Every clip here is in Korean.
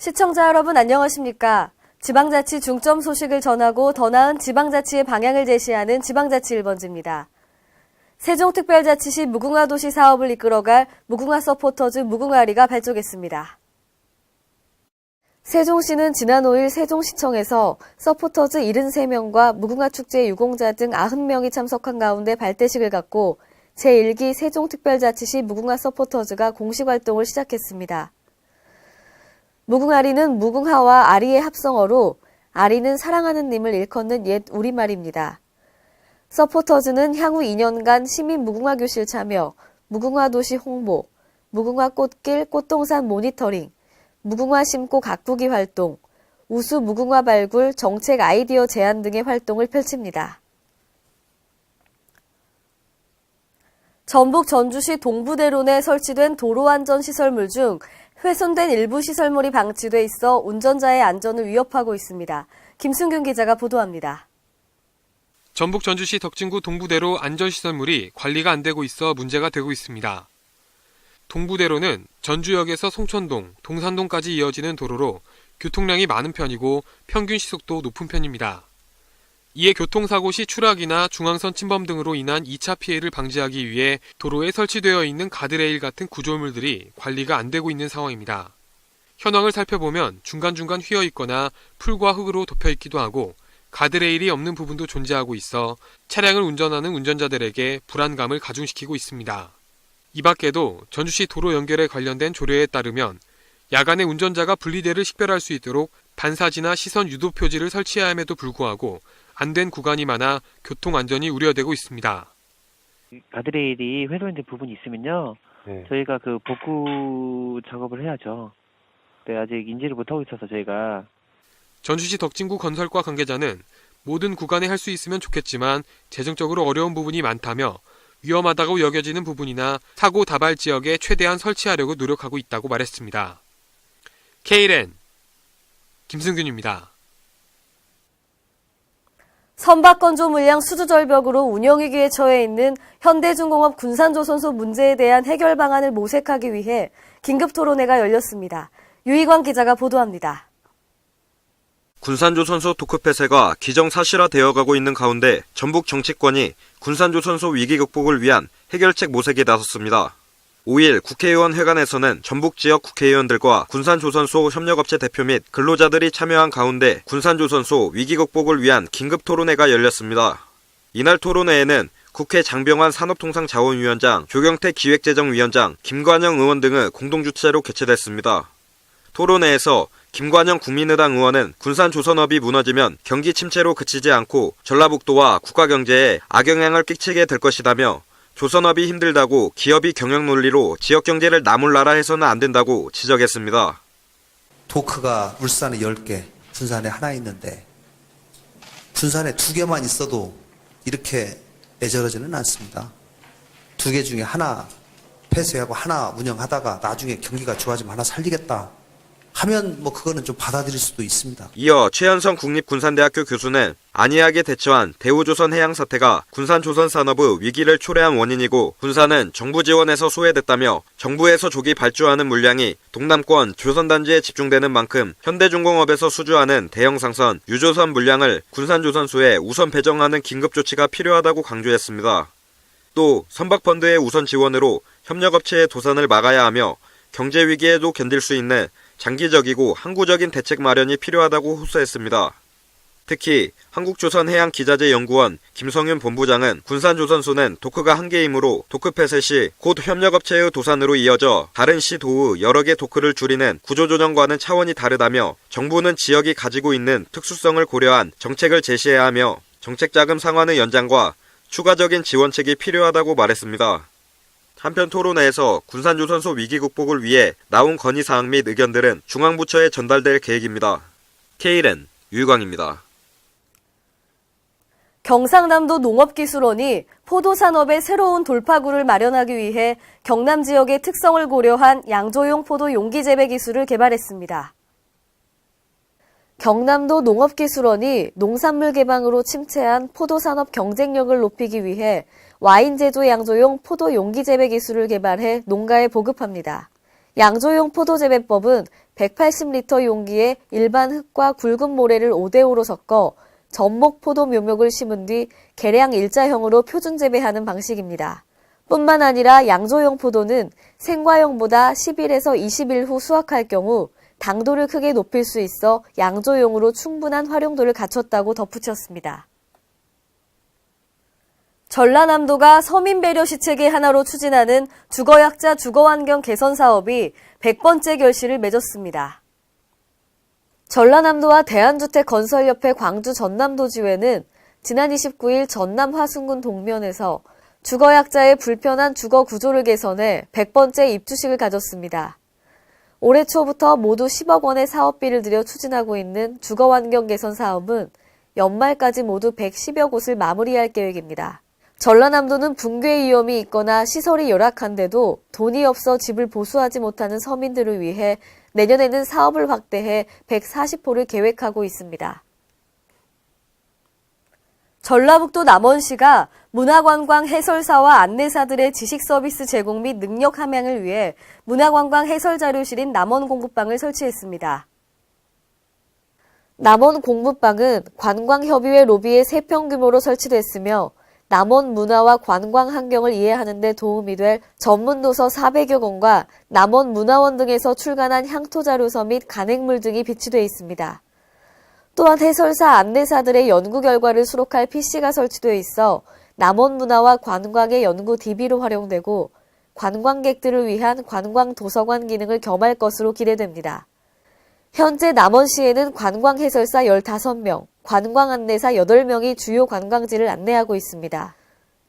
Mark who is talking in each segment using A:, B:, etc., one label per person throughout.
A: 시청자 여러분 안녕하십니까? 지방자치 중점 소식을 전하고 더 나은 지방자치의 방향을 제시하는 지방자치 1번지입니다. 세종특별자치시 무궁화도시 사업을 이끌어갈 무궁화 서포터즈 무궁화리가 발족했습니다. 세종시는 지난 5일 세종시청에서 서포터즈 73명과 무궁화축제 유공자 등 90명이 참석한 가운데 발대식을 갖고 제1기 세종특별자치시 무궁화 서포터즈가 공식 활동을 시작했습니다. 무궁아리는 무궁화와 아리의 합성어로 아리는 사랑하는 님을 일컫는 옛 우리말입니다. 서포터즈는 향후 2년간 시민 무궁화 교실 참여, 무궁화 도시 홍보, 무궁화 꽃길 꽃동산 모니터링, 무궁화 심고 가꾸기 활동, 우수 무궁화 발굴, 정책 아이디어 제안 등의 활동을 펼칩니다. 전북 전주시 동부대로 내 설치된 도로안전시설물 중 훼손된 일부 시설물이 방치돼 있어 운전자의 안전을 위협하고 있습니다. 김승균 기자가 보도합니다.
B: 전북 전주시 덕진구 동부대로 안전시설물이 관리가 안 되고 있어 문제가 되고 있습니다. 동부대로는 전주역에서 송천동, 동산동까지 이어지는 도로로 교통량이 많은 편이고 평균 시속도 높은 편입니다. 이에 교통사고 시 추락이나 중앙선 침범 등으로 인한 2차 피해를 방지하기 위해 도로에 설치되어 있는 가드레일 같은 구조물들이 관리가 안 되고 있는 상황입니다. 현황을 살펴보면 중간중간 휘어 있거나 풀과 흙으로 덮여 있기도 하고 가드레일이 없는 부분도 존재하고 있어 차량을 운전하는 운전자들에게 불안감을 가중시키고 있습니다. 이 밖에도 전주시 도로 연결에 관련된 조례에 따르면 야간에 운전자가 분리대를 식별할 수 있도록 반사지나 시선 유도 표지를 설치해야 함에도 불구하고 안 된 구간이 많아 교통안전이 우려되고 있습니다.
C: 가드레일이 훼손된 부분이 있으면요. 저희가 그 복구 작업을 해야죠. 네, 아직 인지를 못하고 있어서 저희가.
B: 전주시 덕진구 건설과 관계자는 모든 구간에 할 수 있으면 좋겠지만 재정적으로 어려운 부분이 많다며 위험하다고 여겨지는 부분이나 사고 다발 지역에 최대한 설치하려고 노력하고 있다고 말했습니다. KLN 김승균입니다.
A: 선박건조 물량 수주절벽으로 운영위기에 처해 있는 현대중공업 군산조선소 문제에 대한 해결 방안을 모색하기 위해 긴급토론회가 열렸습니다. 유희광 기자가 보도합니다.
D: 군산조선소 도크 폐쇄가 기정사실화되어가고 있는 가운데 전북 정치권이 군산조선소 위기 극복을 위한 해결책 모색에 나섰습니다. 5일 국회의원 회관에서는 전북 지역 국회의원들과 군산조선소 협력업체 대표 및 근로자들이 참여한 가운데 군산조선소 위기 극복을 위한 긴급 토론회가 열렸습니다. 이날 토론회에는 국회 장병환 산업통상자원위원장, 조경태 기획재정위원장, 김관영 의원 등을 공동주최로 개최됐습니다. 토론회에서 김관영 국민의당 의원은 군산조선업이 무너지면 경기 침체로 그치지 않고 전라북도와 국가경제에 악영향을 끼치게 될 것이라며 조선업이 힘들다고 기업이 경영 논리로 지역경제를 나몰라라 해서는 안 된다고 지적했습니다.
E: 도크가 울산에 10개, 군산에 하나 있는데 군산에 2개만 있어도 이렇게 애절하지는 않습니다. 2개 중에 하나 폐쇄하고 하나 운영하다가 나중에 경기가 좋아지면 하나 살리겠다 하면 그거는 좀 받아들일 수도 있습니다.
D: 이어 최현성 국립군산대학교 교수는 안이하게 대처한 대우조선 해양 사태가 군산조선산업의 위기를 초래한 원인이고 군산은 정부 지원에서 소외됐다며 정부에서 조기 발주하는 물량이 동남권 조선단지에 집중되는 만큼 현대중공업에서 수주하는 대형상선, 유조선 물량을 군산조선소에 우선 배정하는 긴급조치가 필요하다고 강조했습니다. 또 선박펀드의 우선 지원으로 협력업체의 도산을 막아야 하며 경제위기에도 견딜 수 있는 장기적이고 항구적인 대책 마련이 필요하다고 호소했습니다. 특히 한국조선해양기자재연구원 김성윤 본부장은 군산조선소는 도크가 한 개이므로 도크 폐쇄 시 곧 협력업체의 도산으로 이어져 다른 시 도의 여러 개 도크를 줄이는 구조조정과는 차원이 다르다며 정부는 지역이 가지고 있는 특수성을 고려한 정책을 제시해야 하며 정책자금 상환의 연장과 추가적인 지원책이 필요하다고 말했습니다. 한편 토론회에서 군산조선소 위기 극복을 위해 나온 건의사항 및 의견들은 중앙부처에 전달될 계획입니다. KLN 유희광입니다.
A: 경상남도 농업기술원이 포도산업의 새로운 돌파구를 마련하기 위해 경남 지역의 특성을 고려한 양조용 포도 용기 재배 기술을 개발했습니다. 경남도 농업기술원이 농산물 개방으로 침체한 포도산업 경쟁력을 높이기 위해 와인 제조 양조용 포도 용기 재배 기술을 개발해 농가에 보급합니다. 양조용 포도재배법은 180리터 용기에 일반 흙과 굵은 모래를 5대5로 섞어 전목 포도 묘목을 심은 뒤 계량 일자형으로 표준 재배하는 방식입니다. 뿐만 아니라 양조용 포도는 생과용보다 10일에서 20일 후 수확할 경우 당도를 크게 높일 수 있어 양조용으로 충분한 활용도를 갖췄다고 덧붙였습니다. 전라남도가 서민 배려 시책의 하나로 추진하는 주거약자 주거환경 개선 사업이 100번째 결실을 맺었습니다. 전라남도와 대한주택건설협회 광주 전남도지회는 지난 29일 전남 화순군 동면에서 주거약자의 불편한 주거 구조를 개선해 100번째 입주식을 가졌습니다. 올해 초부터 모두 10억 원의 사업비를 들여 추진하고 있는 주거환경 개선 사업은 연말까지 모두 110여 곳을 마무리할 계획입니다. 전라남도는 붕괴 위험이 있거나 시설이 열악한데도 돈이 없어 집을 보수하지 못하는 서민들을 위해 내년에는 사업을 확대해 140호를 계획하고 있습니다. 전라북도 남원시가 문화관광 해설사와 안내사들의 지식 서비스 제공 및 능력 함양을 위해 문화관광 해설자료실인 남원공부방을 설치했습니다. 남원공부방은 관광협의회 로비의 3평 규모로 설치됐으며 남원 문화와 관광 환경을 이해하는 데 도움이 될 전문 도서 400여 권과 남원 문화원 등에서 출간한 향토 자료서 및 간행물 등이 비치돼 있습니다. 또한 해설사 안내사들의 연구 결과를 수록할 PC가 설치되어 있어 남원 문화와 관광의 연구 DB로 활용되고 관광객들을 위한 관광 도서관 기능을 겸할 것으로 기대됩니다. 현재 남원시에는 관광 해설사 15명, 관광 안내사 8명이 주요 관광지를 안내하고 있습니다.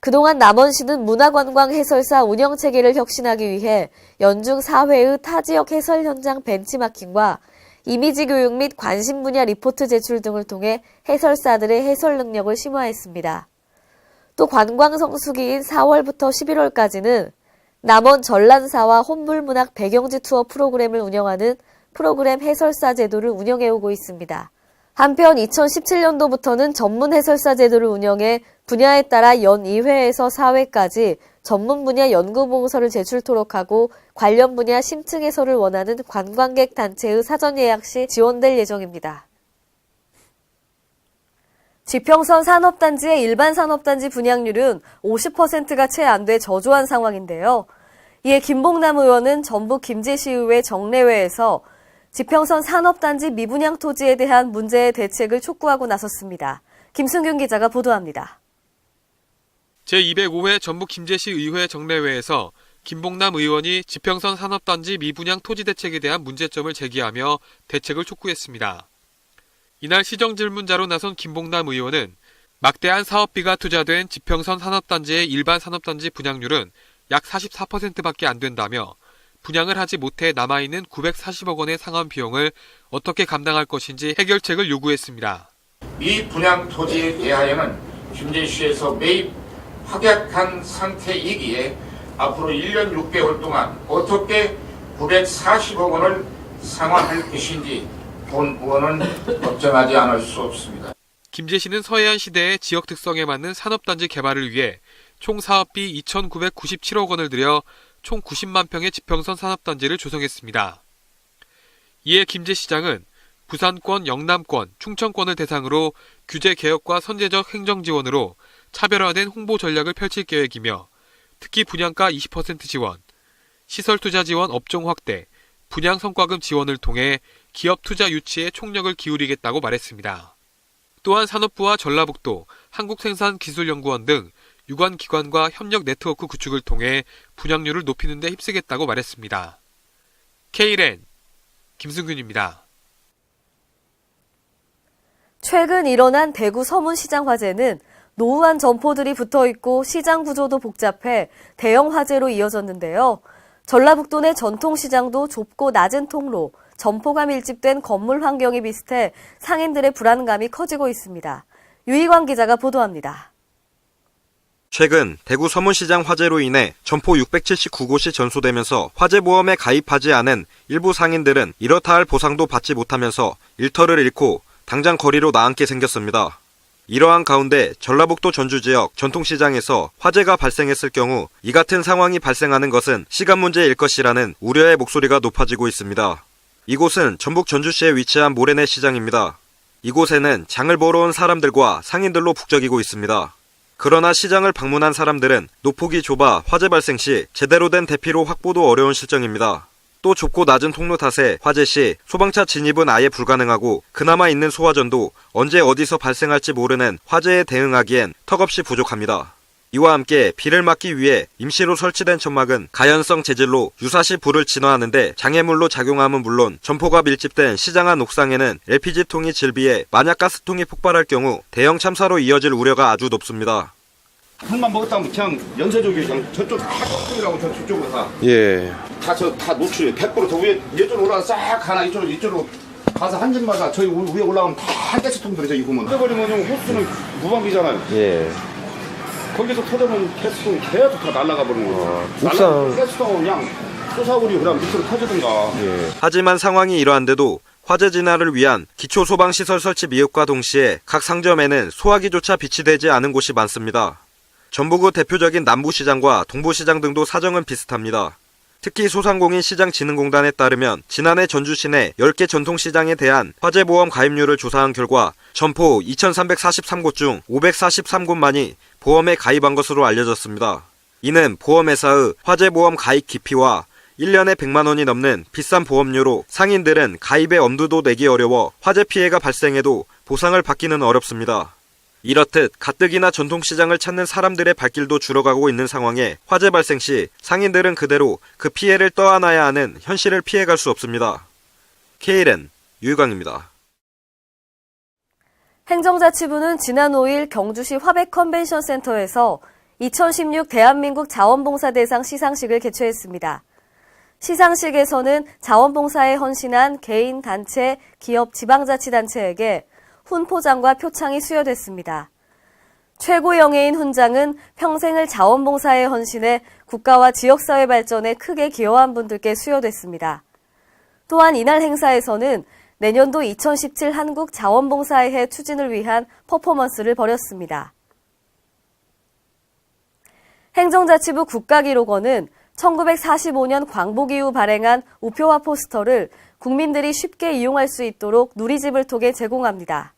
A: 그동안 남원시는 문화관광 해설사 운영 체계를 혁신하기 위해 연중 4회의 타지역 해설 현장 벤치마킹과 이미지 교육 및 관심 분야 리포트 제출 등을 통해 해설사들의 해설 능력을 심화했습니다. 또 관광 성수기인 4월부터 11월까지는 남원 전란사와 혼불문학 배경지 투어 프로그램을 운영하는 프로그램 해설사 제도를 운영해오고 있습니다. 한편 2017년도부터는 전문 해설사 제도를 운영해 분야에 따라 연 2회에서 4회까지 전문 분야 연구보고서를 제출토록 하고 관련 분야 심층 해설을 원하는 관광객 단체의 사전 예약 시 지원될 예정입니다. 지평선 산업단지의 일반 산업단지 분양률은 50%가 채 안 돼 저조한 상황인데요. 이에 김봉남 의원은 전북 김제시의회 정례회에서 지평선 산업단지 미분양 토지에 대한 문제의 대책을 촉구하고 나섰습니다. 김승균 기자가 보도합니다.
B: 제205회 전북 김제시 의회 정례회에서 김봉남 의원이 지평선 산업단지 미분양 토지 대책에 대한 문제점을 제기하며 대책을 촉구했습니다. 이날 시정질문자로 나선 김봉남 의원은 막대한 사업비가 투자된 지평선 산업단지의 일반 산업단지 분양률은 약 44%밖에 안 된다며 분양을 하지 못해 남아있는 940억 원의 상환 비용을 어떻게 감당할 것인지 해결책을 요구했습니다.
F: 미분양 토지에 대하여는 김제시에서 매입 확약한 상태이기에 앞으로 1년 6개월 동안 어떻게 940억 원을 상환할 것인지 본 의원은 걱정하지 않을 수 없습니다.
B: 김제시는 서해안 시대의 지역 특성에 맞는 산업단지 개발을 위해 총 사업비 2,997억 원을 들여 총 90만 평의 지평선 산업단지를 조성했습니다. 이에 김제시장은 부산권, 영남권, 충청권을 대상으로 규제 개혁과 선제적 행정 지원으로 차별화된 홍보 전략을 펼칠 계획이며 특히 분양가 20% 지원, 시설 투자 지원 업종 확대, 분양 성과금 지원을 통해 기업 투자 유치에 총력을 기울이겠다고 말했습니다. 또한 산업부와 전라북도, 한국생산기술연구원 등 유관 기관과 협력 네트워크 구축을 통해 분양률을 높이는 데 힘쓰겠다고 말했습니다. K랜 김승균입니다.
A: 최근 일어난 대구 서문시장 화재는 노후한 점포들이 붙어있고 시장 구조도 복잡해 대형 화재로 이어졌는데요. 전라북도 내 전통시장도 좁고 낮은 통로, 점포가 밀집된 건물 환경이 비슷해 상인들의 불안감이 커지고 있습니다. 유희광 기자가 보도합니다.
D: 최근 대구 서문시장 화재로 인해 점포 679곳이 전소되면서 화재보험에 가입하지 않은 일부 상인들은 이렇다 할 보상도 받지 못하면서 일터를 잃고 당장 거리로 나앉게 생겼습니다. 이러한 가운데 전라북도 전주 지역 전통시장에서 화재가 발생했을 경우 이 같은 상황이 발생하는 것은 시간 문제일 것이라는 우려의 목소리가 높아지고 있습니다. 이곳은 전북 전주시에 위치한 모래내 시장입니다. 이곳에는 장을 보러 온 사람들과 상인들로 북적이고 있습니다. 그러나 시장을 방문한 사람들은 노폭이 좁아 화재 발생 시 제대로 된 대피로 확보도 어려운 실정입니다. 또 좁고 낮은 통로 탓에 화재 시 소방차 진입은 아예 불가능하고 그나마 있는 소화전도 언제 어디서 발생할지 모르는 화재에 대응하기엔 턱없이 부족합니다. 이와 함께 비를 막기 위해 임시로 설치된 천막은 가연성 재질로 유사시 불을 진화하는데 장애물로 작용함은 물론 점포가 밀집된 시장 안 옥상에는 LPG통이 질비해 만약 가스통이 폭발할 경우 대형 참사로 이어질 우려가 아주 높습니다.
G: 한만 먹었다면 그냥 연쇄적으로 그냥 저쪽 탁이라고 저쪽으로 가.
H: 예.
G: 다 노출해. 100% 더 위에 이쪽으로 올라가 싹 하나 이쪽으로 가서 한 집마다 저희 위에 올라가면 다 가스통들이 저기 보면. 터져버리면 호수는 무방비잖아요.
H: 예.
G: 거기서 터져면 가스통이 계속 다 날아가 버리는 거죠.
H: 옥상
G: 가스통은 그냥 솟아오르고 그냥 밑으로 터지든가.
H: 예.
D: 하지만 상황이 이러한데도 화재 진화를 위한 기초 소방시설 설치 미흡과 동시에 각 상점에는 소화기조차 비치되지 않은 곳이 많습니다. 전북의 대표적인 남부시장과 동부시장 등도 사정은 비슷합니다. 특히 소상공인 시장진흥공단에 따르면 지난해 전주 시내 10개 전통시장에 대한 화재보험 가입률을 조사한 결과 점포 2,343곳 중 543곳만이 보험에 가입한 것으로 알려졌습니다. 이는 보험회사의 화재보험 가입 기피와 1년에 100만 원이 넘는 비싼 보험료로 상인들은 가입의 엄두도 내기 어려워 화재 피해가 발생해도 보상을 받기는 어렵습니다. 이렇듯 가뜩이나 전통시장을 찾는 사람들의 발길도 줄어가고 있는 상황에 화재 발생 시 상인들은 그대로 그 피해를 떠안아야 하는 현실을 피해갈 수 없습니다. KLN 유희광입니다.
A: 행정자치부는 지난 5일 경주시 화백 컨벤션 센터에서 2016 대한민국 자원봉사대상 시상식을 개최했습니다. 시상식에서는 자원봉사에 헌신한 개인, 단체, 기업, 지방자치단체에게 훈포장과 표창이 수여됐습니다. 최고영예인 훈장은 평생을 자원봉사에 헌신해 국가와 지역사회 발전에 크게 기여한 분들께 수여됐습니다. 또한 이날 행사에서는 내년도 2017 한국 자원봉사의 해 추진을 위한 퍼포먼스를 벌였습니다. 행정자치부 국가기록원은 1945년 광복 이후 발행한 우표와 포스터를 국민들이 쉽게 이용할 수 있도록 누리집을 통해 제공합니다.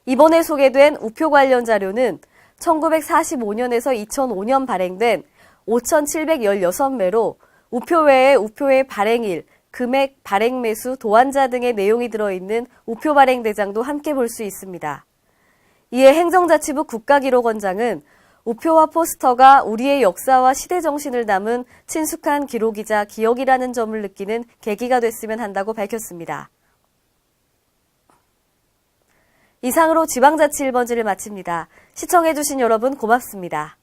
A: 이번에 소개된 우표 관련 자료는 1945년에서 2005년 발행된 5,716매로 우표 외에 우표의 발행일, 금액, 발행 매수, 도안자 등의 내용이 들어있는 우표 발행 대장도 함께 볼 수 있습니다. 이에 행정자치부 국가기록원장은 우표와 포스터가 우리의 역사와 시대 정신을 담은 친숙한 기록이자 기억이라는 점을 느끼는 계기가 됐으면 한다고 밝혔습니다. 이상으로 지방자치 1번지를 마칩니다. 시청해주신 여러분 고맙습니다.